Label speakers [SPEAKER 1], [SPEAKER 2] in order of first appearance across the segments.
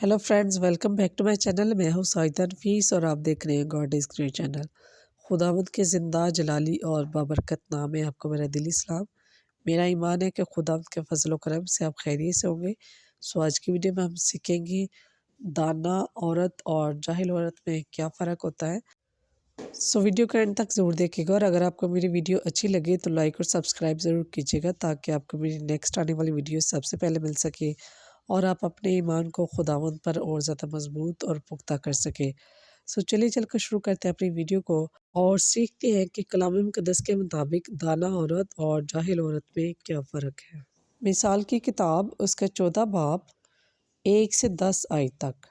[SPEAKER 1] Hello friends, welcome back to my channel. मैं हूँ साइदा नफीस और आप देख रहे हैं गॉड इज़ ग्रेट चैनल। खुदावंद के ज़िंदा जलाली और बाबरकत नाम है आपको मेरा दिली सलाम। मेरा ईमान है कि खुदावंद के फजल करम से आप खैरियत से होंगे। सो आज की वीडियो में हम सीखेंगे दाना औरत और जाहिल औरत में क्या फ़र्क होता है। सो वीडियो का एंड तक ज़रूर देखिएगा और अगर आपको मेरी वीडियो अच्छी लगे तो लाइक और सब्सक्राइब ज़रूर कीजिएगा ताकि आपको मेरी नेक्स्ट आने वाली वीडियो सबसे पहले मिल सके और आप अपने ईमान को खुदावंद पर और ज़्यादा मजबूत और पुख्ता कर सके। सो चलिए चलकर शुरू करते हैं अपनी वीडियो को और सीखते हैं कि कलाम मुक़द्दस के मुताबिक दाना औरत और जाहिल औरत में क्या फ़र्क है। मिसाल की किताब उसका 14 बाब 1 से 10 आयत तक।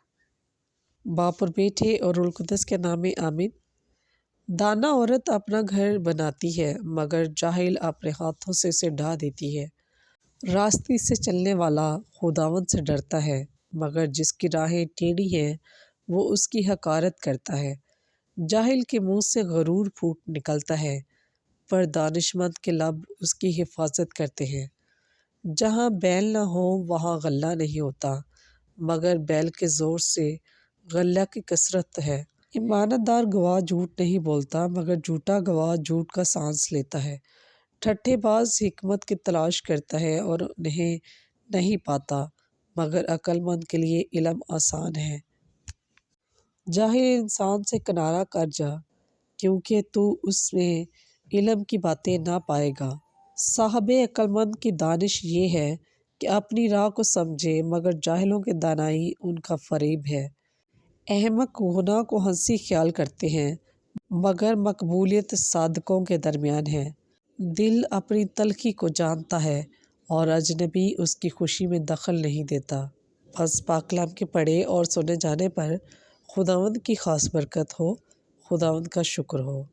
[SPEAKER 1] बाप और बेटे और रूह कुद्दस के नाम में आमीन। दाना औरत अपना घर बनाती है मगर जाहिल अपने हाथों से उसे ढा देती है। रास्ते से चलने वाला खुदावंद से डरता है मगर जिसकी राहें टेढ़ी हैं वो उसकी हकारत करता है। जाहिल के मुंह से गरूर फूट निकलता है पर दानिशमंद के लब उसकी हिफाजत करते हैं। जहाँ बैल न हो वहाँ गल्ला नहीं होता मगर बैल के ज़ोर से गल्ला की कसरत है। ईमानदार गवाह झूठ नहीं बोलता मगर झूठा गवाह झूठ का सांस लेता है। ठट्ठेबाज हिकमत की तलाश करता है और उन्हें नहीं पाता मगर अक्लमंद के लिए इल्म आसान है। जाहिल इंसान से किनारा कर जा क्योंकि तू उसमें इल्म की बातें ना पाएगा। साहबे अक्लमंद की दानिश ये है कि अपनी राह को समझे मगर जाहिलों की दानाई उनका फरेब है। अहमक गुनाह को हंसी ख्याल करते हैं मगर मकबूलियत सादकों के दरमियान है। दिल अपनी तलखी को जानता है और अजनबी उसकी खुशी में दखल नहीं देता। बस पाक कलाम के पढ़े और सुने जाने पर खुदावंद की ख़ास बरकत हो। खुदावंद का शुक्र हो।